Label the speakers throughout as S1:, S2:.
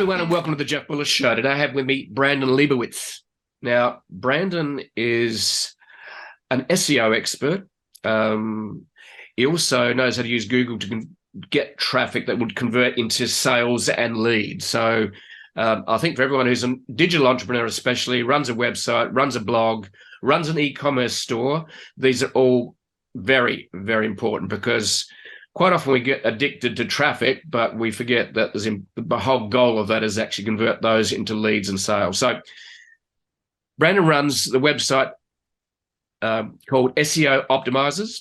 S1: everyone, and welcome to the Jeff Bullis Show. Today I have with me Brandon Leibowitz. Now, Brandon is an SEO expert. He also knows how to use Google to get traffic that would convert into sales and leads. So I think for everyone who's a digital entrepreneur especially, runs a website, runs a blog, runs an e-commerce store, these are all very, very important because quite often we get addicted to traffic, but we forget that the whole goal of that is actually convert those into leads and sales. So Brandon runs the website called SEO Optimizers.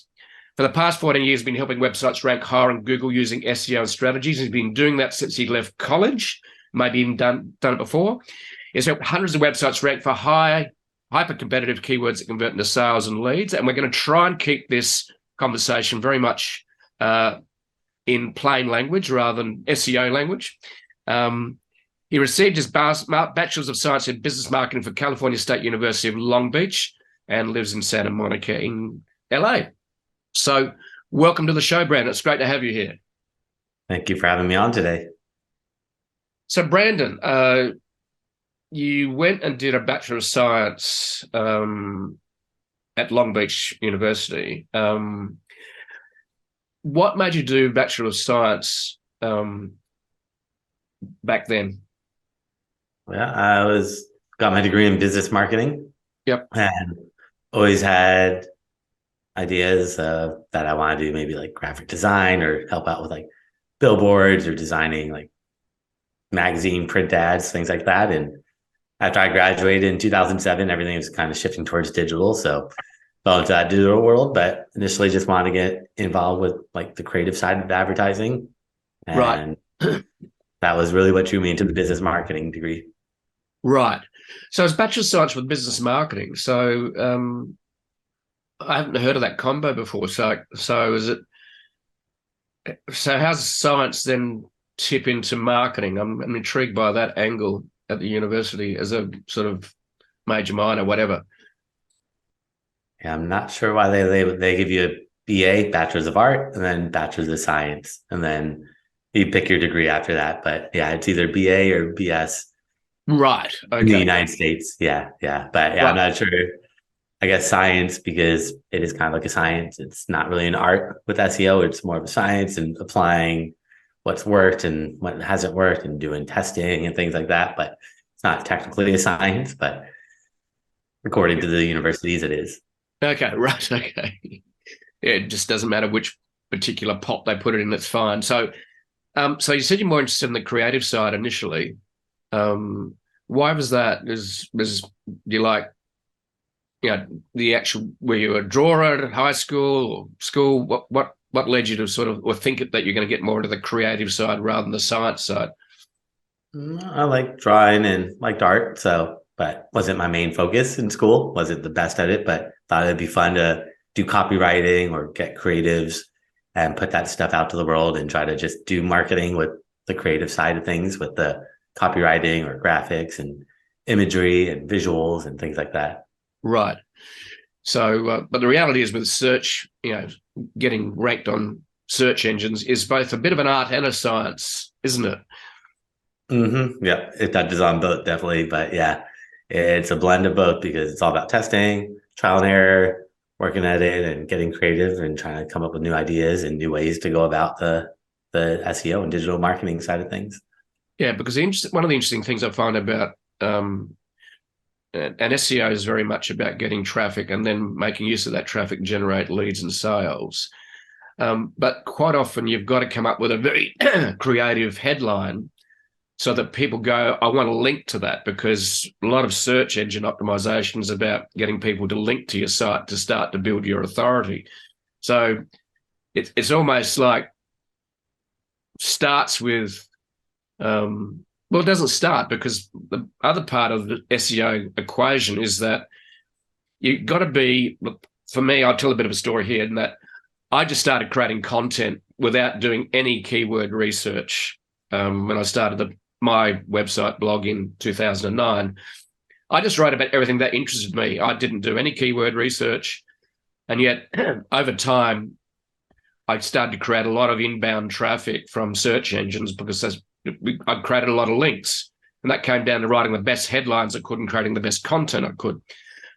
S1: For the past 14 years, he's been helping websites rank higher on Google using SEO strategies. He's been doing that since he left college, maybe even done it before. He's helped hundreds of websites rank for hyper-competitive keywords that convert into sales and leads. And we're going to try and keep this conversation very much in plain language rather than SEO language. He received his Bachelor's of Science in Business Marketing from California State University of Long Beach and lives in Santa Monica in LA. So welcome to the show, Brandon. It's great to have you here.
S2: Thank you for having me on today.
S1: So Brandon, you went and did a Bachelor of Science at Long Beach University. What made you do Bachelor of Science back then?
S2: Well, I got my degree in business marketing.
S1: Yep.
S2: And always had ideas that I want to do maybe like graphic design or help out with like billboards or designing like magazine print ads, things like that. And after I graduated in 2007, everything was kind of shifting towards digital. So fell into that digital world, but initially just wanted to get involved with like the creative side of advertising. And
S1: right.
S2: That was really what drew me into the business marketing degree.
S1: Right. So it's Bachelor of Science with business marketing. So I haven't heard of that combo before. So how's science then tip into marketing? I'm intrigued by that angle at the university as a sort of major, minor, whatever.
S2: Yeah, I'm not sure why they give you a BA, Bachelor's of Art, and then Bachelor's of Science, and then you pick your degree after that. But yeah, it's either BA or BS.
S1: Right. Okay.
S2: In the United States. Yeah. But yeah, right. I'm not sure. I guess science, because it is kind of like a science. It's not really an art with SEO. It's more of a science and applying what's worked and what hasn't worked and doing testing and things like that. But it's not technically a science, but according to the universities, it is.
S1: Okay, right. Okay. Yeah, it just doesn't matter which particular pot they put it in, it's fine. So so you said you're more interested in the creative side initially. Why was that? Was you like, the actual, were you a drawer at high school or school? What led you to sort of, or think that you're going to get more into the creative side rather than the science side?
S2: I like drawing and liked art, but wasn't my main focus in school. Wasn't the best at it, but thought it'd be fun to do copywriting or get creatives and put that stuff out to the world and try to just do marketing with the creative side of things, with the copywriting or graphics and imagery and visuals and things like that.
S1: Right. So, but the reality is with search, getting ranked on search engines is both a bit of an art and a science, isn't it?
S2: Mm-hmm. Yeah, it touches on both, definitely. But yeah, it's a blend of both because it's all about testing, trial and error, working at it and getting creative and trying to come up with new ideas and new ways to go about the SEO and digital marketing side of things.
S1: Yeah, because one of the interesting things I find about and SEO is very much about getting traffic and then making use of that traffic and generate leads and sales. But quite often you've got to come up with a very creative headline so that people go, I want to link to that, because a lot of search engine optimization is about getting people to link to your site to start to build your authority. So it's almost like starts with, well, it doesn't start, because the other part of the SEO equation is that you've got to be, for me, I'll tell a bit of a story here, in that I just started creating content without doing any keyword research. When I started my website blog in 2009, I just wrote about everything that interested me. I didn't do any keyword research. And yet over time, I started to create a lot of inbound traffic from search engines, because I'd created a lot of links, and that came down to writing the best headlines I could and creating the best content I could.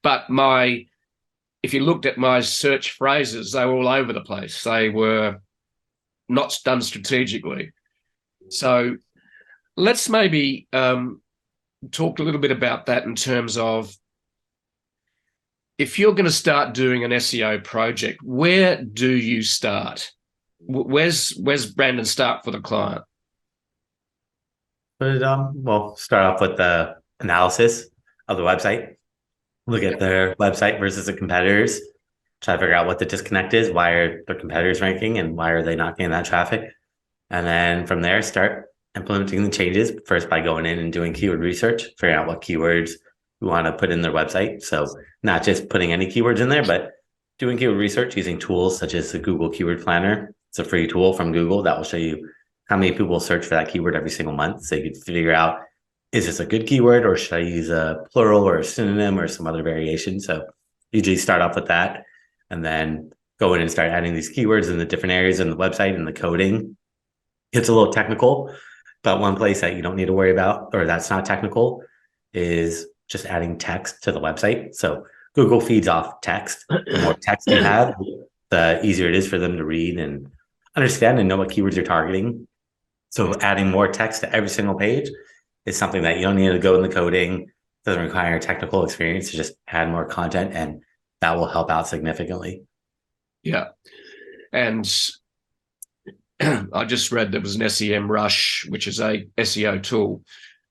S1: But if you looked at my search phrases, they were all over the place. They were not done strategically. So let's maybe talk a little bit about that in terms of, if you're going to start doing an SEO project, where do you start? Where's Brandon start for the client?
S2: But we'll start off with the analysis of the website. Look at their website versus the competitors. Try to figure out what the disconnect is. Why are their competitors ranking and why are they not getting that traffic? And then from there, start implementing the changes, first by going in and doing keyword research, figuring out what keywords we want to put in their website. So not just putting any keywords in there, but doing keyword research using tools such as the Google Keyword Planner. It's a free tool from Google that will show you how many people search for that keyword every single month. So you can figure out, is this a good keyword, or should I use a plural or a synonym or some other variation? So usually start off with that and then go in and start adding these keywords in the different areas in the website and the coding. It's a little technical, but one place that you don't need to worry about, or that's not technical, is just adding text to the website. So Google feeds off text. The more text you have, the easier it is for them to read and understand and know what keywords you're targeting. So adding more text to every single page is something that you don't need to go in the coding. Doesn't require technical experience to just add more content, and that will help out significantly.
S1: Yeah. And I just read there was an 𝓬𝓪𝓻, which is a SEO tool.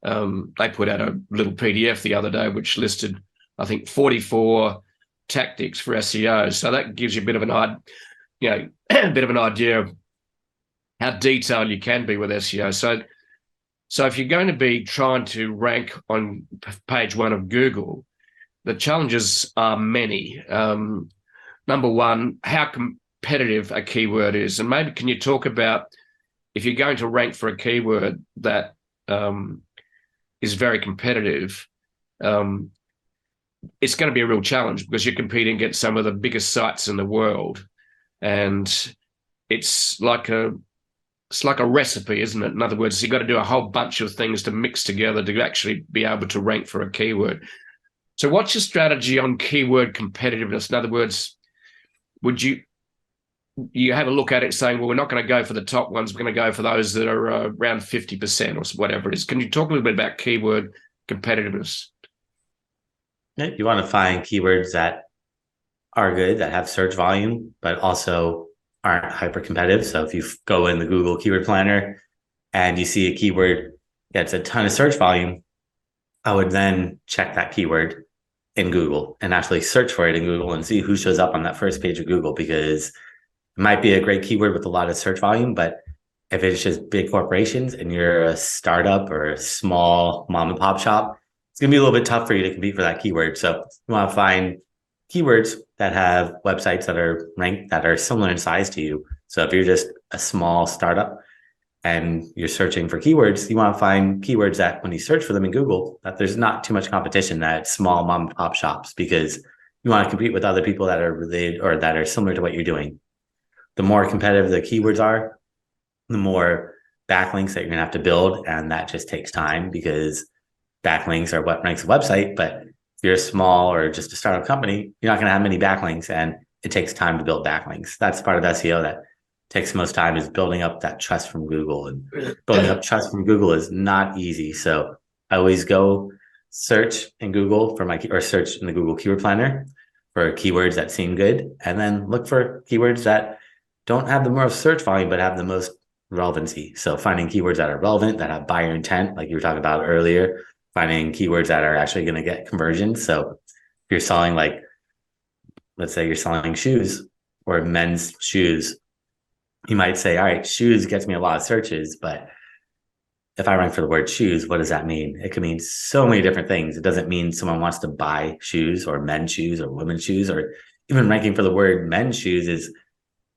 S1: They put out a little PDF the other day, which listed, I think, 44 tactics for SEO. So that gives you a bit of an idea of how detailed you can be with SEO. So if you're going to be trying to rank on page 1 of Google, the challenges are many. Number one, how competitive a keyword is. And maybe can you talk about, if you're going to rank for a keyword that is very competitive, it's going to be a real challenge because you're competing against some of the biggest sites in the world. And it's like a recipe, isn't it? In other words, you've got to do a whole bunch of things to mix together to actually be able to rank for a keyword. So what's your strategy on keyword competitiveness? In other words, would you have a look at it saying, well, we're not going to go for the top ones, we're going to go for those that are around 50% or whatever it is. Can you talk a little bit about keyword competitiveness?
S2: Yeah, you want to find keywords that are good, that have search volume, but also aren't hyper competitive. So if you go in the Google Keyword Planner and you see a keyword gets a ton of search volume, I would then check that keyword in Google and actually search for it in Google and see who shows up on that first page of Google, because it might be a great keyword with a lot of search volume, but if it's just big corporations and you're a startup or a small mom and pop shop, it's going to be a little bit tough for you to compete for that keyword. So you want to find keywords that have websites that are ranked, that are similar in size to you. So if you're just a small startup and you're searching for keywords, you want to find keywords that when you search for them in Google, that there's not too much competition, that it's small mom and pop shops, because you want to compete with other people that are related or that are similar to what you're doing. The more competitive the keywords are, the more backlinks that you're going to have to build. And that just takes time, because backlinks are what ranks a website. But if you're a small or just a startup company, you're not going to have many backlinks, and it takes time to build backlinks. That's part of SEO that takes most time, is building up that trust from Google. And building up trust from Google is not easy. So I always go search in Google or search in the Google Keyword Planner for keywords that seem good, and then look for keywords that don't have the most search volume, but have the most relevancy. So finding keywords that are relevant, that have buyer intent, like you were talking about earlier, finding keywords that are actually going to get conversions. So if you're selling, like, let's say you're selling shoes or men's shoes, you might say, all right, shoes gets me a lot of searches, but if I rank for the word shoes, what does that mean? It can mean so many different things. It doesn't mean someone wants to buy shoes or men's shoes or women's shoes, or even ranking for the word men's shoes is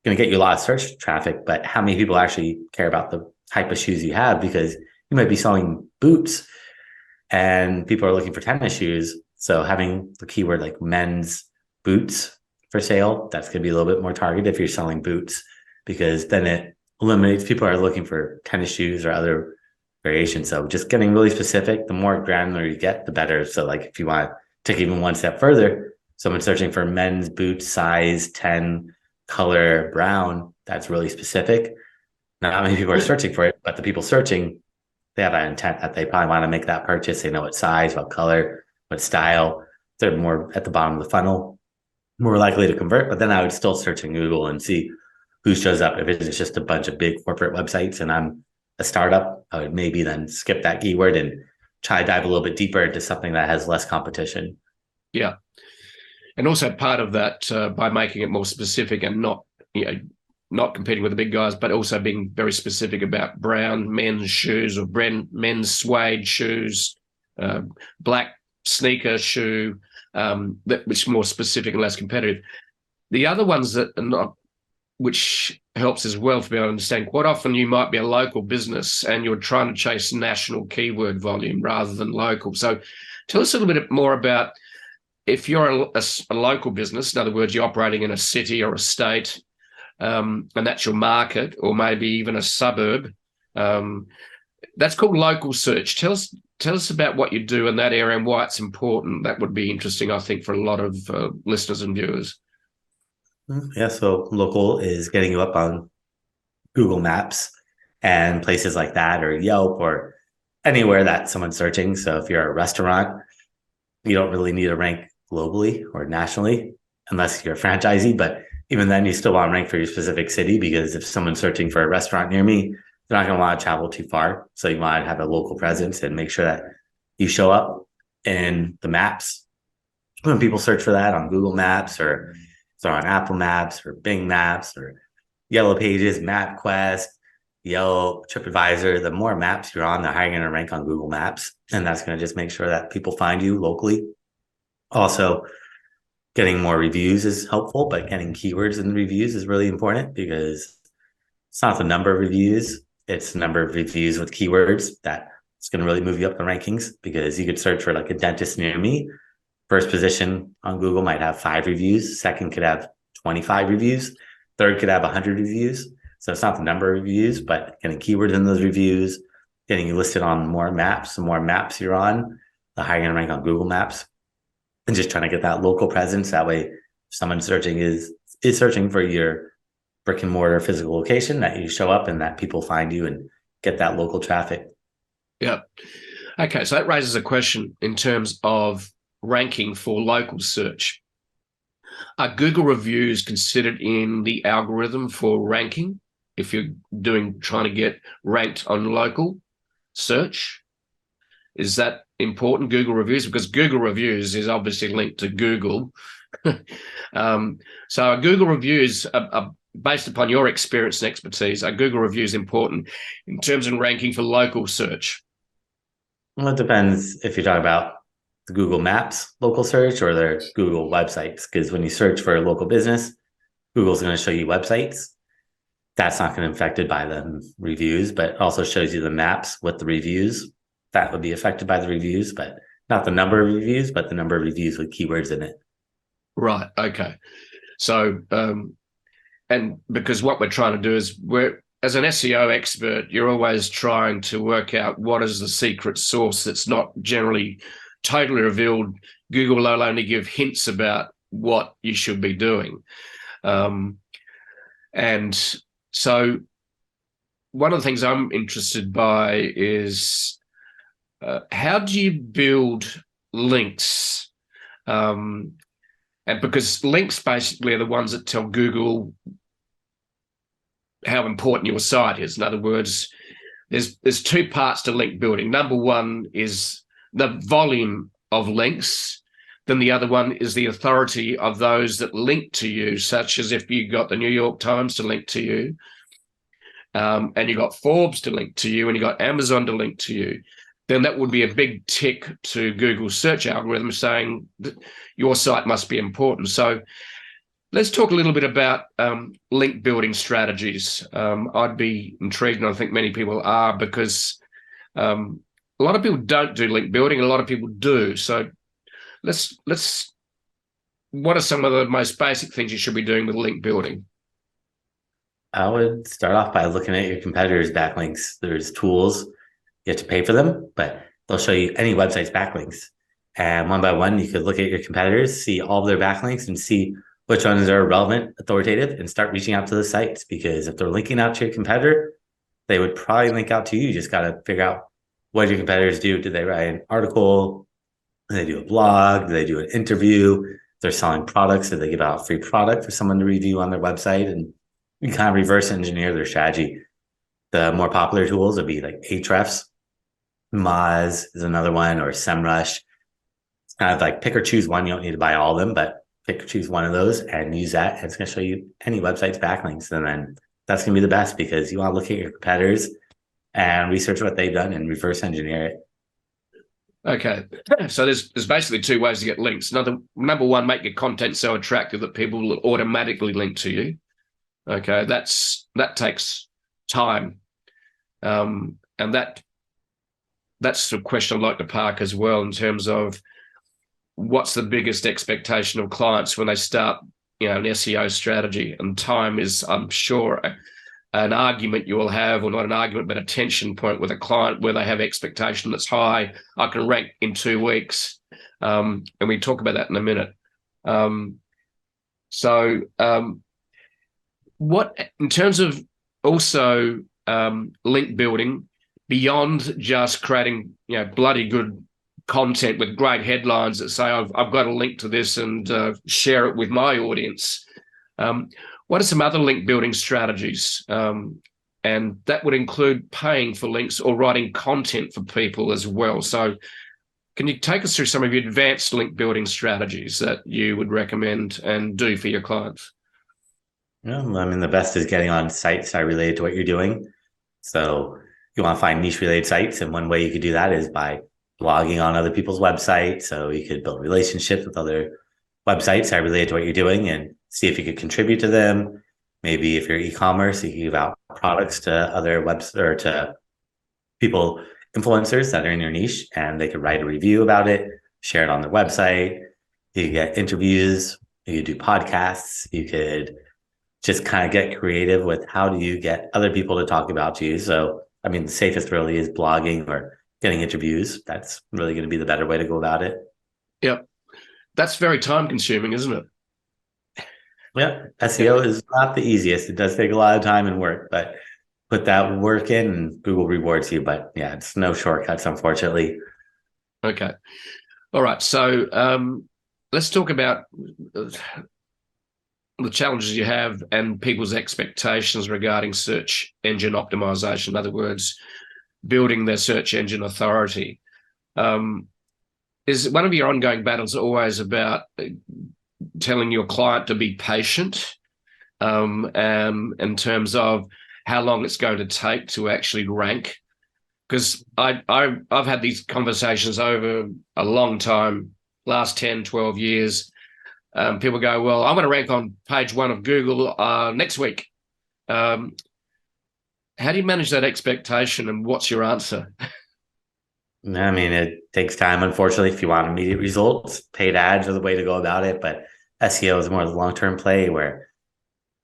S2: going to get you a lot of search traffic, but how many people actually care about the type of shoes you have? Because you might be selling boots and people are looking for tennis shoes. So having the keyword like men's boots for sale, that's going to be a little bit more targeted if you're selling boots, because then it eliminates people are looking for tennis shoes or other variation. So just getting really specific, the more granular you get, the better. So like if you want to take even one step further, someone searching for men's boots, size 10, color brown, that's really specific. Not many people are searching for it, but the people searching, they have an intent that they probably want to make that purchase. They know what size, what color, what style. They're more at the bottom of the funnel, more likely to convert. But then I would still search in Google and see who shows up. If it's just a bunch of big corporate websites and I'm a startup, I would maybe then skip that keyword and try to dive a little bit deeper into something that has less competition.
S1: Yeah. And also part of that, by making it more specific and not competing with the big guys, but also being very specific about brown men's shoes or men's suede shoes, black sneaker shoe, which is more specific and less competitive. The other ones that are not, which helps as well to be able to understand, quite often you might be a local business and you're trying to chase national keyword volume rather than local. So tell us a little bit more about, if you're a local business, in other words, you're operating in a city or a state, and that's your market, or maybe even a suburb, that's called local search. Tell us about what you do in that area and why it's important. That would be interesting, I think, for a lot of listeners and viewers.
S2: Yeah, so local is getting you up on Google Maps and places like that, or Yelp, or anywhere that someone's searching. So if you're a restaurant, you don't really need to rank globally or nationally unless you're a franchisee. But even then, you still want to rank for your specific city, because if someone's searching for a restaurant near me, they're not going to want to travel too far. So you want to have a local presence and make sure that you show up in the maps when people search for that on Google Maps, or if they're on Apple Maps or Bing Maps or Yellow Pages, MapQuest, Yelp, TripAdvisor. The more maps you're on, the higher you're going to rank on Google Maps. And that's going to just make sure that people find you locally. Also, getting more reviews is helpful, but getting keywords in the reviews is really important, because it's not the number of reviews, it's the number of reviews with keywords that's going to really move you up the rankings. Because you could search for like a dentist near me. First position on Google might have 5 reviews. Second could have 25 reviews. Third could have 100 reviews. So it's not the number of reviews, but getting keywords in those reviews, getting you listed on more maps. The more maps you're on, the higher you're going to rank on Google Maps. And just trying to get that local presence. That way, if someone searching is searching for your brick and mortar physical location, that you show up and that people find you and get that local traffic.
S1: Yeah. Okay, so that raises a question in terms of ranking for local search. Are Google reviews considered in the algorithm for ranking if you're trying to get ranked on local search? Is that important, Google reviews? Because Google reviews is obviously linked to Google. So are Google reviews, are based upon your experience and expertise, are Google reviews important in terms of ranking for local search?
S2: Well, it depends if you're talking about the Google Maps local search or their Google websites. Because when you search for a local business, Google's going to show you websites. That's not going to be affected by the reviews, but also shows you the maps with the reviews. That would be affected by the reviews, but not the number of reviews, but the number of reviews with keywords in it.
S1: Right. Okay. So, and because what we're trying to do is, as an SEO expert, you're always trying to work out what is the secret sauce that's not generally totally revealed. Google will only give hints about what you should be doing. And so one of the things I'm interested by is how do you build links? And because links basically are the ones that tell Google how important your site is. In other words, there's 2 parts to link building. Number one is the volume of links. Then the other one is the authority of those that link to you, such as if you got the New York Times to link to you, and you got Forbes to link to you, and you got Amazon to link to you, then that would be a big tick to Google's search algorithm saying that your site must be important. So let's talk a little bit about link building strategies. I'd be intrigued, and I think many people are, because a lot of people don't do link building, and a lot of people do. So let's what are some of the most basic things you should be doing with link building?
S2: I would start off by looking at your competitors' backlinks. There's tools you have to pay for them, but they'll show you any website's backlinks. And one by one, you could look at your competitors, see all of their backlinks, and see which ones are relevant, authoritative, and start reaching out to the sites. Because if they're linking out to your competitor, they would probably link out to you. You just got to figure out what your competitors do. Do they write an article? Do they do a blog? Do they do an interview? If they're selling products, do they give out a free product for someone to review on their website? And you kind of reverse engineer their strategy. The more popular tools would be like Ahrefs, Moz is another one, or SEMrush. It's kind of like pick or choose one. You don't need to buy all of them, but pick or choose one of those and use that. And it's going to show you any website's backlinks. And then that's going to be the best, because you want to look at your competitors and research what they've done and reverse engineer it.
S1: Okay, so there's basically two ways to get links. Number one, make your content so attractive that people will automatically link to you. Okay, that takes time, and that's the question I'd like to park as well, in terms of what's the biggest expectation of clients when they start, an SEO strategy. And time is, I'm sure, an argument you will have, or not an argument, but a tension point with a client where they have expectation that's high. I can rank in 2 weeks. And we talk about that in a minute. What, in terms of also link building, beyond just creating, bloody good content with great headlines that say, I've got a link to this and share it with my audience. What are some other link building strategies? And that would include paying for links or writing content for people as well. So can you take us through some of your advanced link building strategies that you would recommend and do for your clients?
S2: Well, I mean, the best is getting on sites that are related to what you're doing. So you want to find niche related sites. And one way you could do that is by blogging on other people's websites. So you could build relationships with other websites that are related to what you're doing and see if you could contribute to them. Maybe if you're e-commerce, you can give out products to other websites or to people, influencers that are in your niche, and they could write a review about it, share it on their website. You could get interviews, you could do podcasts, you could just kind of get creative with how do you get other people to talk about you. So, I mean, the safest really is blogging or getting interviews. That's really going to be the better way to go about it.
S1: Yep. That's very time consuming, isn't it?
S2: Yeah. SEO is not the easiest. It does take a lot of time and work, but put that work in and Google rewards you. But yeah, it's no shortcuts, unfortunately.
S1: Okay. All right. So let's talk about the challenges you have and people's expectations regarding search engine optimization. In other words, building their search engine authority. Is one of your ongoing battles always about telling your client to be patient in terms of how long it's going to take to actually rank? Because I've had these conversations over a long time, last 10, 12 years. People go, well, I'm going to rank on page 1 of Google next week. How do you manage that expectation, and what's your answer?
S2: I mean, it takes time, unfortunately, if you want immediate results. Paid ads are the way to go about it, but SEO is more of the long-term play where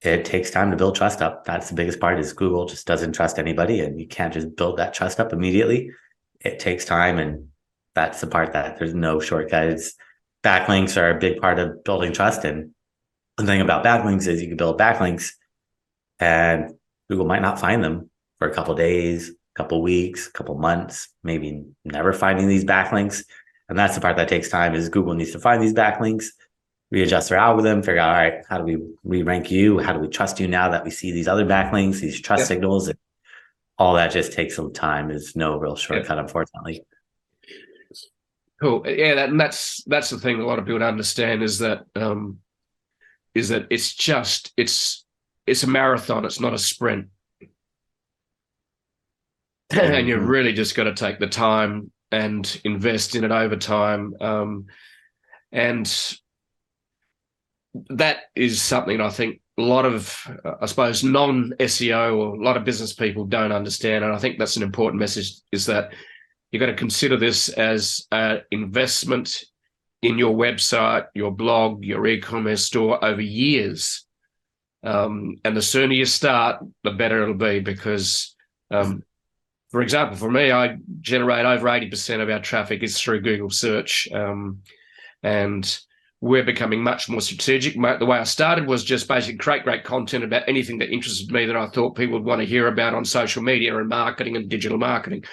S2: it takes time to build trust up. That's the biggest part, is Google just doesn't trust anybody, and you can't just build that trust up immediately. It takes time, and that's the part that there's no shortcuts. Backlinks are a big part of building trust, and the thing about backlinks is you can build backlinks and Google might not find them for a couple of days, a couple of weeks, a couple of months, maybe never finding these backlinks. And that's the part that takes time, is Google needs to find these backlinks, readjust their algorithm, figure out, all right, how do we re-rank you? How do we trust you now that we see these other backlinks, these trust signals? And all that just takes some time. There's no real shortcut, unfortunately.
S1: Cool. Yeah, that's the thing a lot of people don't understand, is that it's a marathon. It's not a sprint. And you've really just got to take the time and invest in it over time. And that is something I think a lot of, I suppose, non-SEO or a lot of business people don't understand. And I think that's an important message, is that you've got to consider this as an investment in your website, your blog, your e-commerce store over years. And the sooner you start, the better it'll be, because for example, for me, I generate over 80% of our traffic is through Google search. And we're becoming much more strategic. The way I started was just basically create great content about anything that interested me that I thought people would want to hear about on social media and marketing and digital marketing.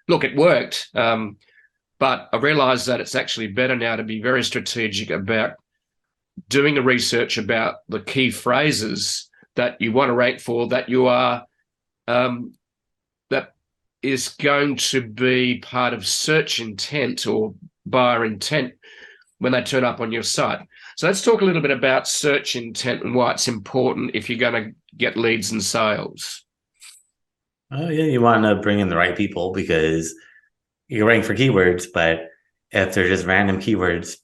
S1: Look, it worked. But I realized that it's actually better now to be very strategic about doing the research about the key phrases that you want to rank for, that you are, that is going to be part of search intent or buyer intent when they turn up on your site. So let's talk a little bit about search intent and why it's important if you're going to get leads and sales.
S2: Oh yeah, you want to bring in the right people because you rank for keywords, but if they're just random keywords,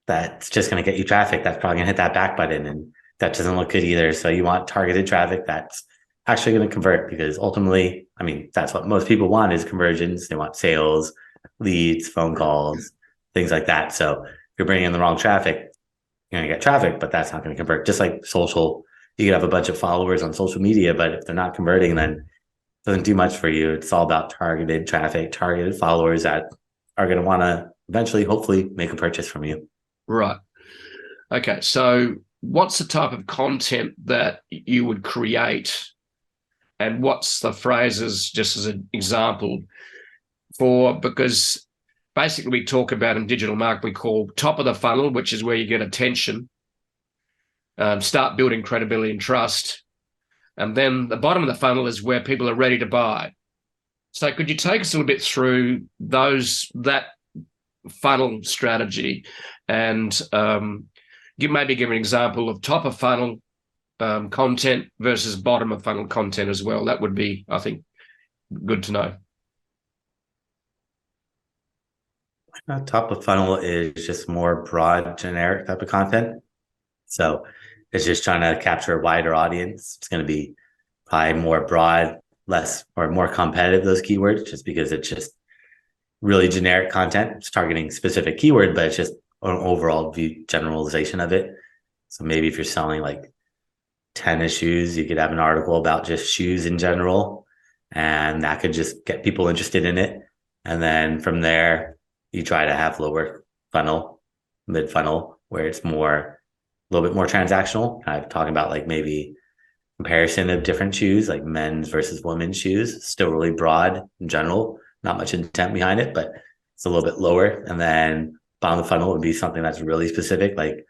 S2: that's just going to get you traffic. That's probably going to hit that back button, and that doesn't look good either. So you want targeted traffic that's actually going to convert, because ultimately, I mean, that's what most people want is conversions. They want sales, leads, phone calls, things like that. So if you're bringing in the wrong traffic, you're going to get traffic, but that's not going to convert. Just like social, you could have a bunch of followers on social media, but if they're not converting, then doesn't do much for you. It's all about targeted traffic, targeted followers that are going to want to eventually, hopefully, make a purchase from you.
S1: Right. Okay. So what's the type of content that you would create, and what's the phrases, just as an example, because basically we talk about in digital marketing, we call top of the funnel, which is where you get attention, start building credibility and trust. And then the bottom of the funnel is where people are ready to buy. So could you take us a little bit through that funnel strategy and give an example of top of funnel content versus bottom of funnel content as well? That would be, I think, good to know.
S2: Top of funnel is just more broad, generic type of content. So it's just trying to capture a wider audience. It's going to be probably more broad, less or more competitive, those keywords, just because it's just really generic content. It's targeting specific keyword, but it's just an overall view generalization of it. So maybe if you're selling like tennis shoes, you could have an article about just shoes in general, and that could just get people interested in it. And then from there, you try to have lower funnel, mid funnel, where it's a little bit more transactional. I'm talking about like maybe comparison of different shoes, like men's versus women's shoes, still really broad in general, not much intent behind it, but it's a little bit lower. And then bottom of the funnel would be something that's really specific, like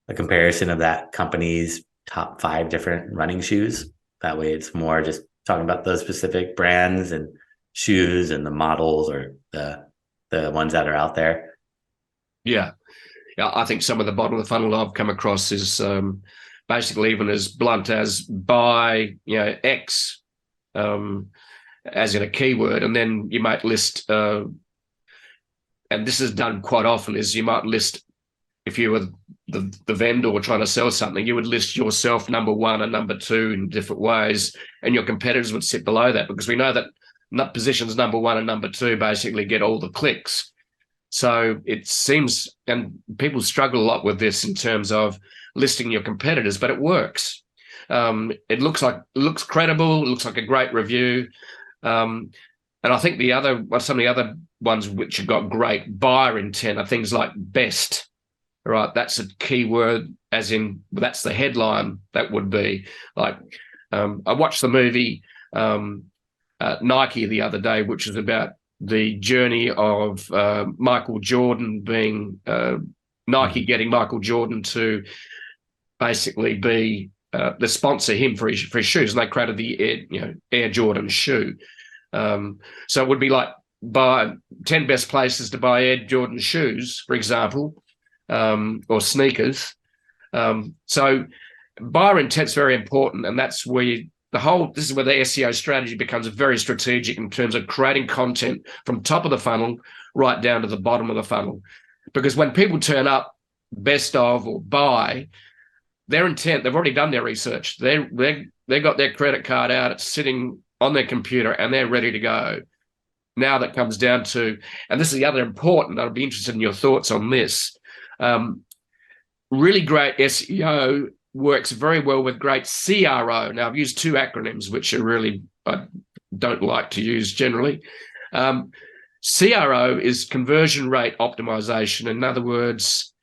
S2: a comparison of that company's top 5 different running shoes. That way it's more just talking about those specific brands and shoes and the models or the ones that are out there.
S1: Yeah. Yeah, I think some of the bottom of the funnel I've come across is basically even as blunt as buy, X, as in a keyword, and then you might list, and this is done quite often, is you might list, if you were the vendor trying to sell something, you would list yourself number 1 and number 2 in different ways, and your competitors would sit below that, because we know that positions number 1 and number 2 basically get all the clicks. So it seems, and people struggle a lot with this in terms of listing your competitors, but it works. It looks credible. It looks like a great review. And I think some of the other ones which have got great buyer intent are things like best. Right, that's a keyword, as in that's the headline. That would be like, I watched the movie Nike the other day, which is about the journey of Michael Jordan being Nike getting Michael Jordan to basically be the sponsor him for his shoes, and they created the Air Jordan shoe. So it would be like buy 10 best places to buy Air Jordan shoes, for example, or sneakers. So buyer intent's very important, and that's where this is where the SEO strategy becomes very strategic in terms of creating content from top of the funnel right down to the bottom of the funnel. Because when people turn up, best of or buy, their intent, they've already done their research. They got their credit card out, it's sitting on their computer, and they're ready to go. Now that comes down to, and this is the other important, I'd be interested in your thoughts on this. Really great SEO works very well with great CRO. Now, I've used 2 acronyms which are really don't like to use generally. CRO is conversion rate optimization. In other words,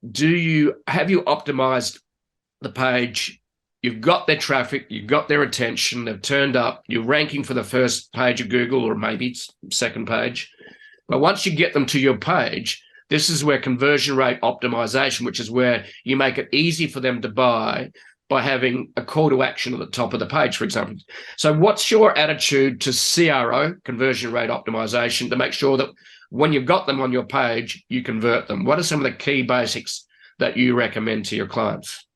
S1: have you optimized the page? You've got their traffic, you've got their attention, they've turned up, you're ranking for the first page of Google, or maybe it's second page. But once you get them to your page, this is where conversion rate optimization, which is where you make it easy for them to buy by having a call to action at the top of the page, for example. So what's your attitude to CRO, conversion rate optimization, to make sure that when you've got them on your page, you convert them? What are some of the key basics that you recommend to your clients?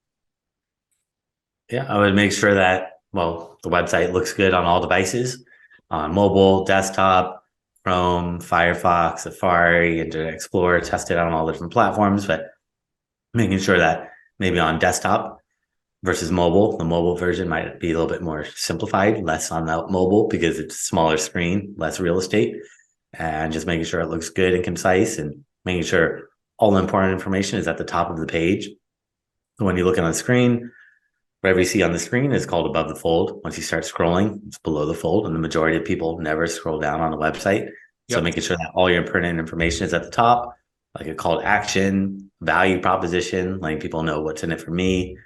S2: Yeah, I would make sure that, well, the website looks good on all devices, on mobile, desktop, Chrome, Firefox, Safari, Internet Explorer, tested on all the different platforms, but making sure that maybe on desktop versus mobile, the mobile version might be a little bit more simplified, less on the mobile because it's a smaller screen, less real estate, and just making sure it looks good and concise, and making sure all the important information is at the top of the page. When you look on the screen, whatever you see on the screen is called above the fold. Once you start scrolling, it's below the fold, and the majority of people never scroll down on a website. So making sure that all your pertinent information is at the top, like a call to action, value proposition, letting people know what's in it for me,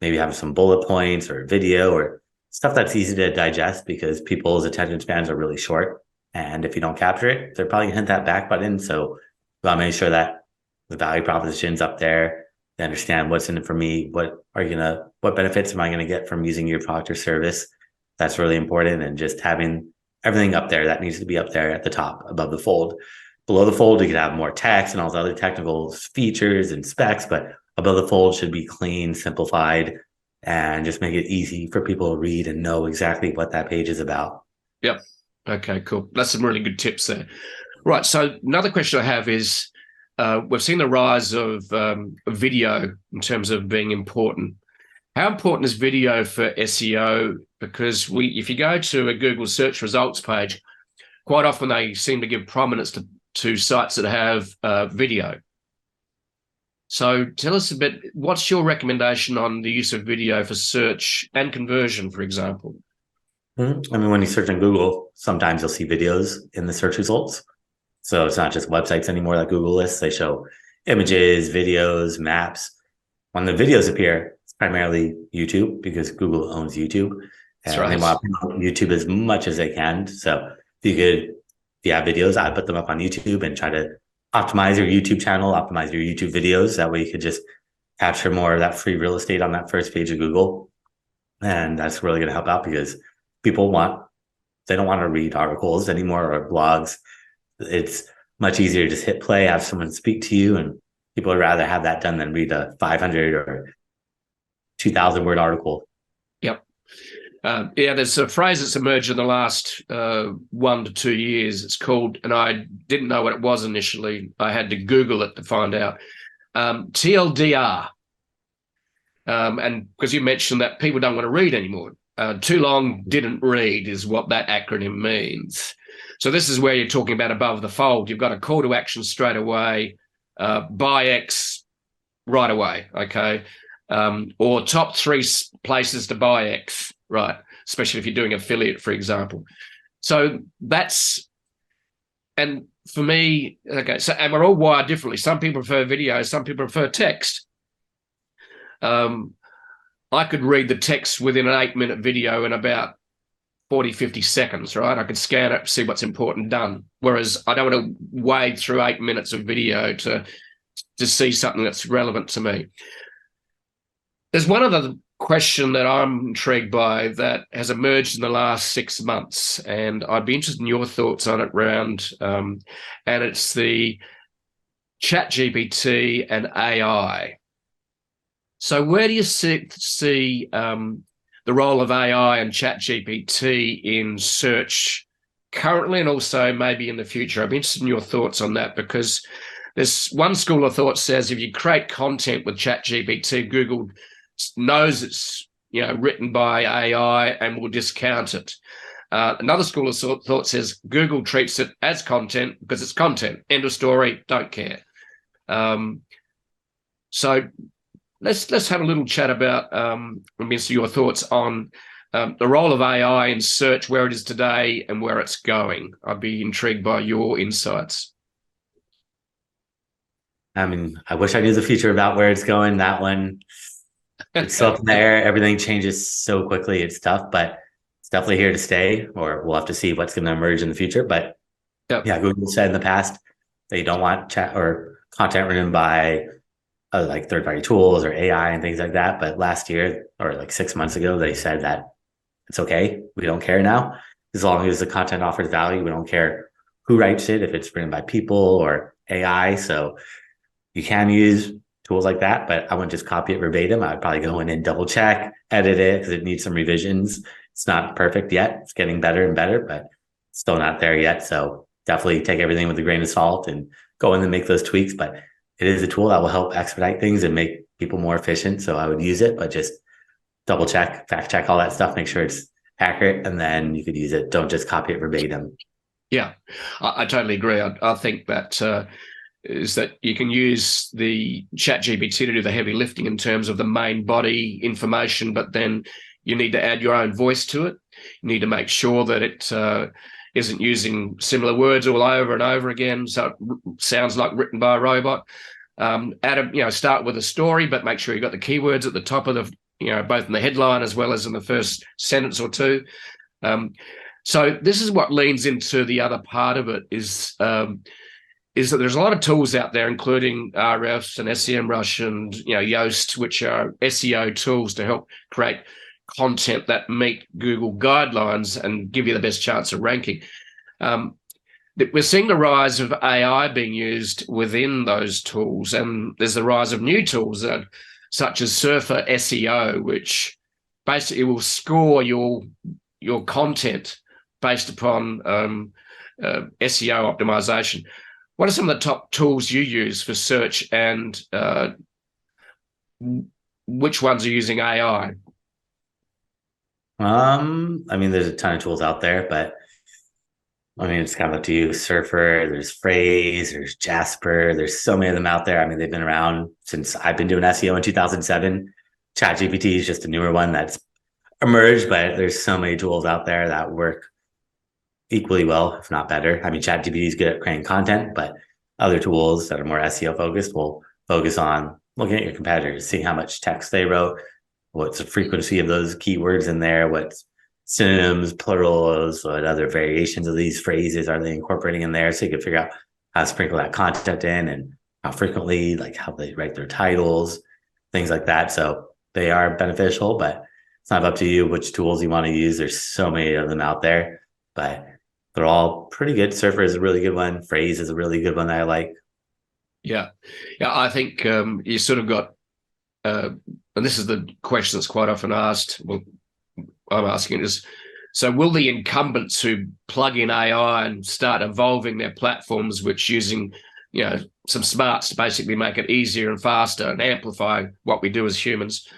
S2: maybe have some bullet points or video or stuff that's easy to digest, because people's attention spans are really short. And if you don't capture it, they're probably gonna hit that back button. So we want to make sure that the value proposition's up there. They understand what's in it for me. What benefits am I going to get from using your product or service? That's really important. And just having everything up there that needs to be up there at the top, above the fold. Below the fold, you could have more text and all the other technical features and specs, but above the fold should be clean, simplified, and just make it easy for people to read and know exactly what that page is about.
S1: Yep. Okay, cool. That's some really good tips there. Right. So another question I have is, we've seen the rise of video in terms of being important. How important is video for SEO? Because if you go to a Google search results page, quite often they seem to give prominence to sites that have video. So tell us a bit, what's your recommendation on the use of video for search and conversion, for example?
S2: I mean, when you search on Google, sometimes you'll see videos in the search results. So it's not just websites anymore that Google lists. They show images, videos, maps. When the videos appear, it's primarily YouTube, because Google owns YouTube. And they want to promote YouTube as much as they can. So if you have videos, I put them up on YouTube and try to optimize your YouTube channel, optimize your YouTube videos. That way you could just capture more of that free real estate on that first page of Google. And that's really going to help out, because people they don't want to read articles anymore or blogs. It's much easier to just hit play, have someone speak to you, and people would rather have that done than read a 500 or 2,000 word article.
S1: Yep. There's a phrase that's emerged in the last 1 to 2 years. It's called, and I didn't know what it was initially, I had to Google it to find out, TLDR. And because you mentioned that people don't want to read anymore. Too long didn't read is what that acronym means. So this is where you're talking about above the fold. You've got a call to action straight away, buy X right away, okay? Or top 3 places to buy X, right? Especially if you're doing affiliate, for example. So and for me, okay, so, and we're all wired differently. Some people prefer video, some people prefer text. I could read the text within an 8-minute video in about 40, 50 seconds, right? I could scan it, see what's important, done. Whereas I don't want to wade through 8 minutes of video to see something that's relevant to me. There's one other question that I'm intrigued by that has emerged in the last 6 months, and I'd be interested in your thoughts on it, Round. And it's the ChatGPT and AI. So where do you see the role of AI and ChatGPT in search currently, and also maybe in the future? I'd be interested in your thoughts on that, because there's one school of thought says if you create content with ChatGPT, Google knows it's written by AI and will discount it. Another school of thought says Google treats it as content because it's content. End of story. Don't care. So let's have a little chat about your thoughts on the role of AI in search, where it is today and where it's going. I'd be intrigued by your insights.
S2: I mean, I wish I knew the future about where it's going. That one, it's still up in the air. Everything changes so quickly. It's tough, but it's definitely here to stay, or we'll have to see what's going to emerge in the future. But
S1: Yep.
S2: yeah, Google said in the past they don't want chat or content written by like third-party tools or AI and things like that. But last year or like 6 months ago, they said that it's okay. We don't care now. As long as the content offers value, we don't care who writes it, if it's written by people or AI. So you can use tools like that, but I wouldn't just copy it verbatim. I'd probably go in and double check, edit it because it needs some revisions. It's not perfect yet. It's getting better and better, but still not there yet. So definitely take everything with a grain of salt and go in and make those tweaks. But it is a tool that will help expedite things and make people more efficient. So I would use it, but just double check, fact check all that stuff, make sure it's accurate, and then you could use it. Don't just copy it verbatim.
S1: Yeah, I totally agree. I think that is that you can use the ChatGPT to do the heavy lifting in terms of the main body information, but then you need to add your own voice to it. You need to make sure that it isn't using similar words all over and over again, so it sounds like written by a robot. Start with a story, but make sure you've got the keywords at the top of the, both in the headline as well as in the first sentence or two. So this is what leans into the other part of it is that there's a lot of tools out there, including Ahrefs and SEMrush and Yoast, which are SEO tools to help create content that meet Google guidelines and give you the best chance of ranking. We're seeing the rise of AI being used within those tools, and there's the rise of new tools such as Surfer SEO, which basically will score your content based upon SEO optimization. What are some of the top tools you use for search, and which ones are using AI?
S2: I mean, there's a ton of tools out there, but I mean, it's kind of up to you. Surfer, there's Phrase, there's Jasper, there's so many of them out there. I mean, they've been around since I've been doing SEO in 2007. ChatGPT is just a newer one that's emerged, but there's so many tools out there that work equally well, if not better. I mean, ChatGPT is good at creating content, but other tools that are more SEO focused will focus on looking at your competitors, seeing how much text they wrote, what's the frequency of those keywords in there, what's synonyms, plurals, what other variations of these phrases are they incorporating in there, so you can figure out how to sprinkle that content in and how frequently, like how they write their titles, things like that. So they are beneficial, but it's not up to you which tools you want to use. There's so many of them out there, but they're all pretty good. Surfer is a really good one. Phrase is a really good one that I like.
S1: Yeah, I think you sort of got, and this is the question that's quite often asked. Well, I'm asking is, so will the incumbents who plug in AI and start evolving their platforms, which using, some smarts to basically make it easier and faster and amplify what we do as humans?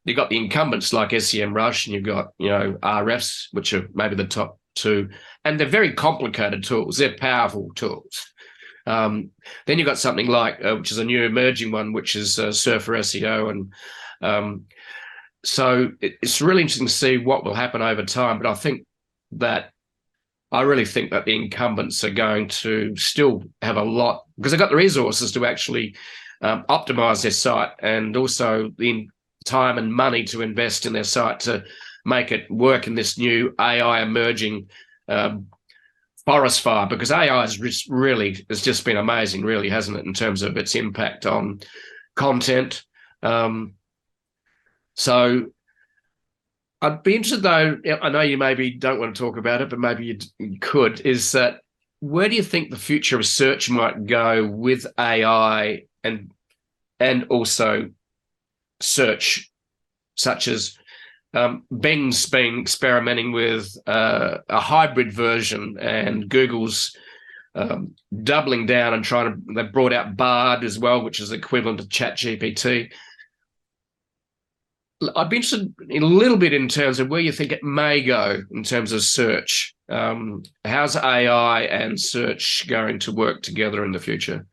S1: You've got the incumbents like SEMrush, and you've got, Ahrefs, which are maybe the top two, and they're very complicated tools. They're powerful tools. Then you've got something like, which is a new emerging one, which is Surfer SEO. And so it's really interesting to see what will happen over time. But I really think that the incumbents are going to still have a lot, because they've got the resources to actually optimize their site, and also the time and money to invest in their site to make it work in this new AI emerging forest fire, because AI has just been amazing, really, hasn't it, in terms of its impact on content. So I'd be interested, though, I know you maybe don't want to talk about it, but maybe you could, is that where do you think the future of search might go with AI and also search, such as Bing's been experimenting with a hybrid version, and Google's doubling down and they've brought out Bard as well, which is equivalent to ChatGPT. I'd be interested in a little bit in terms of where you think it may go in terms of search. How's AI and search going to work together in the future?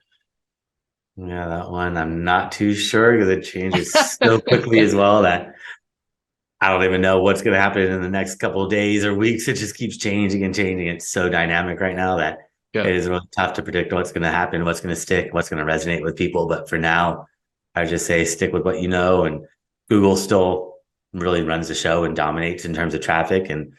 S2: Yeah, that one I'm not too sure, because it changes so quickly as well that I don't even know what's going to happen in the next couple of days or weeks. It just keeps changing and changing. It's so dynamic right now that
S1: Yeah,
S2: it is really tough to predict what's going to happen, what's going to stick, what's going to resonate with people. But for now, I would just say stick with what you know. And Google still really runs the show and dominates in terms of traffic. And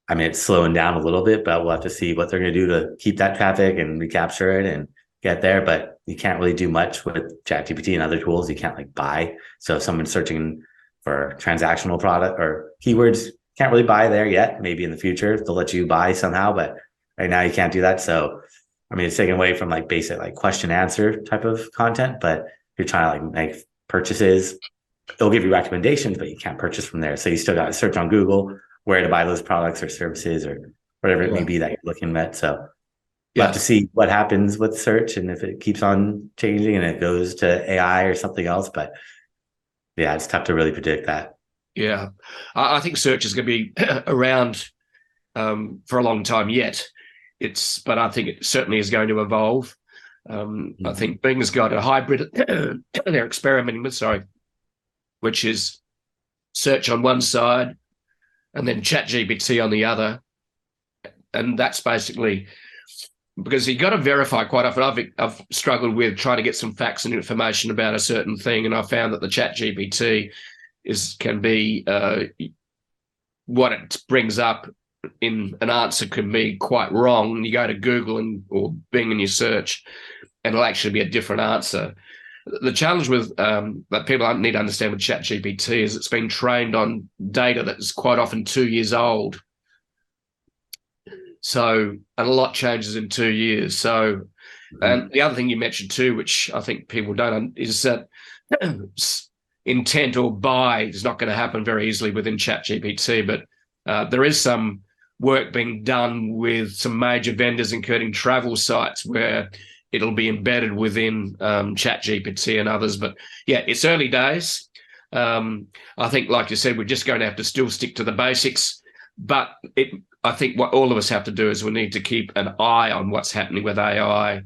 S2: I mean, it's slowing down a little bit, but we'll have to see what they're going to do to keep that traffic and recapture it and get there. But you can't really do much with ChatGPT and other tools. You can't like buy. So if someone's searching for transactional product or keywords, can't really buy there yet. Maybe in the future they'll let you buy somehow, but right now you can't do that. So I mean, it's taken away from like basic like question answer type of content, but if you're trying to like make purchases, it'll give you recommendations, but you can't purchase from there. So you still got to search on Google where to buy those products or services or whatever it may be that you're looking at. So we'll have to see what happens with search and if it keeps on changing and it goes to AI or something else. But yeah, it's tough to really predict that.
S1: Yeah, I think search is going to be around for a long time yet. But I think it certainly is going to evolve. I think Bing's got a hybrid they're experimenting with, which is search on one side and then ChatGPT on the other. And that's basically because you've got to verify quite often. I've struggled with trying to get some facts and information about a certain thing, and I found that the ChatGPT can be what it brings up in an answer can be quite wrong. You go to Google or Bing and you search, and it'll actually be a different answer. The challenge with that people need to understand with ChatGPT is it's been trained on data that's quite often 2 years old. So, and a lot changes in 2 years. So, and the other thing you mentioned too, which I think people don't, is that intent or buy is not going to happen very easily within ChatGPT, but there is some work being done with some major vendors, including travel sites, where it'll be embedded within ChatGPT and others. But yeah, it's early days. I think, like you said, we're just going to have to still stick to the basics. But I think what all of us have to do is we need to keep an eye on what's happening with AI,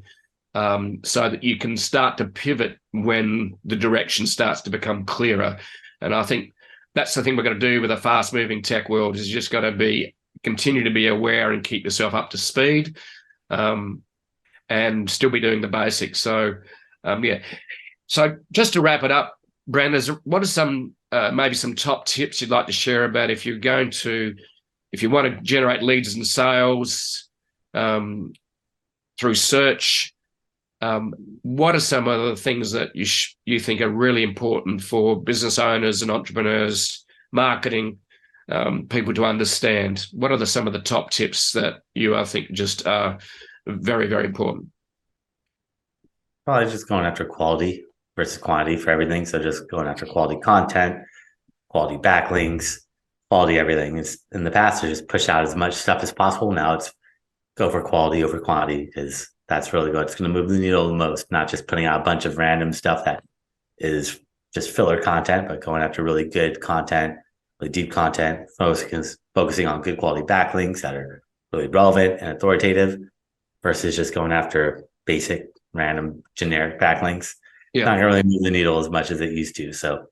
S1: so that you can start to pivot when the direction starts to become clearer. And I think that's the thing we're going to do with a fast-moving tech world is you just got to continue to be aware and keep yourself up to speed, and still be doing the basics. So, yeah. So just to wrap it up, Brandon, what are some maybe some top tips you'd like to share about if you want to generate leads and sales through search? What are some of the things that you think are really important for business owners and entrepreneurs, marketing people to understand? What are some of the top tips that I think just are very, very important?
S2: Probably just going after quality versus quantity for everything. So just going after quality content, quality backlinks, quality everything. It's in the past to just push out as much stuff as possible. Now it's go for quality over quantity because that's really good. It's going to move the needle the most, not just putting out a bunch of random stuff that is just filler content, but going after really good content, really deep content, focusing on good quality backlinks that are really relevant and authoritative versus just going after basic, random, generic backlinks.
S1: Yeah.
S2: Not going to really move the needle as much as it used to. So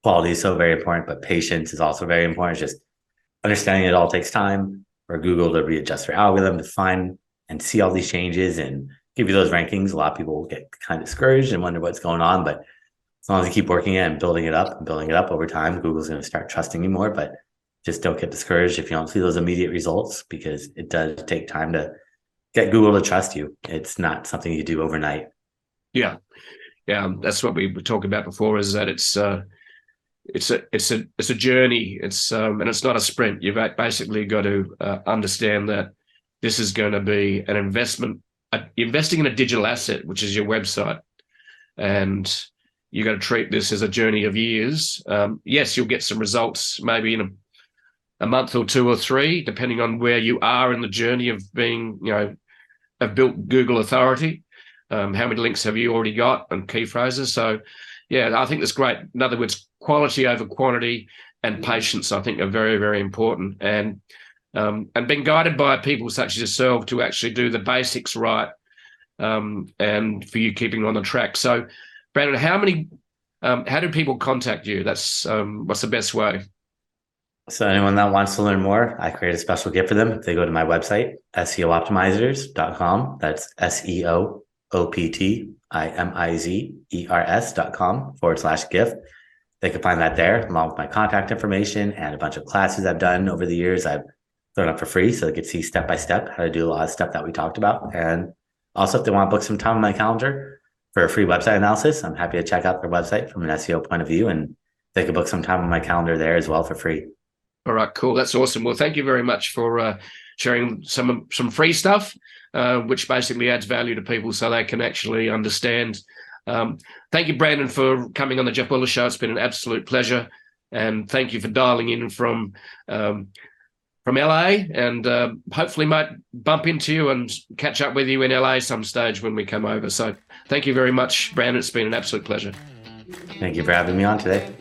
S2: quality is so very important, but patience is also very important. Just understanding it all takes time for Google to readjust their algorithm to find and see all these changes and give you those rankings. A lot of people get kind of discouraged and wonder what's going on, but as long as you keep working it and building it up over time, Google's going to start trusting you more. But just don't get discouraged if you don't see those immediate results, because it does take time to get Google to trust you. It's not something you do overnight.
S1: Yeah. That's what we were talking about before, is that it's a journey. And it's not a sprint. You've basically got to understand that this is going to be an investment, investing in a digital asset, which is your website. And you've got to treat this as a journey of years. Yes, you'll get some results maybe in a month or 2 or 3, depending on where you are in the journey of being, have built Google authority. How many links have you already got and key phrases? So, yeah, I think that's great. In other words, quality over quantity and patience, I think, are very, very important. And being guided by people such as yourself to actually do the basics right, and for you keeping on the track. So, Brandon, how do people contact you? That's what's the best way?
S2: So anyone that wants to learn more, I create a special gift for them. If they go to my website, SEOoptimizers.com. That's SEOoptimizers.com/gift. They can find that there, along with my contact information and a bunch of classes I've done over the years. I've thrown up for free, so they could see step by step how to do a lot of stuff that we talked about. And also, if they want to book some time on my calendar for a free website analysis, I'm happy to check out their website from an SEO point of view, and they could book some time on my calendar there as well for free.
S1: All right, cool. That's awesome. Well, thank you very much for sharing some free stuff, which basically adds value to people so they can actually understand. Thank you, Brandon, for coming on the Jeff Buller Show. It's been an absolute pleasure. And thank you for dialing in from LA, and hopefully might bump into you and catch up with you in LA some stage when we come over. So thank you very much, Brandon. It's been an absolute pleasure.
S2: Thank you for having me on today.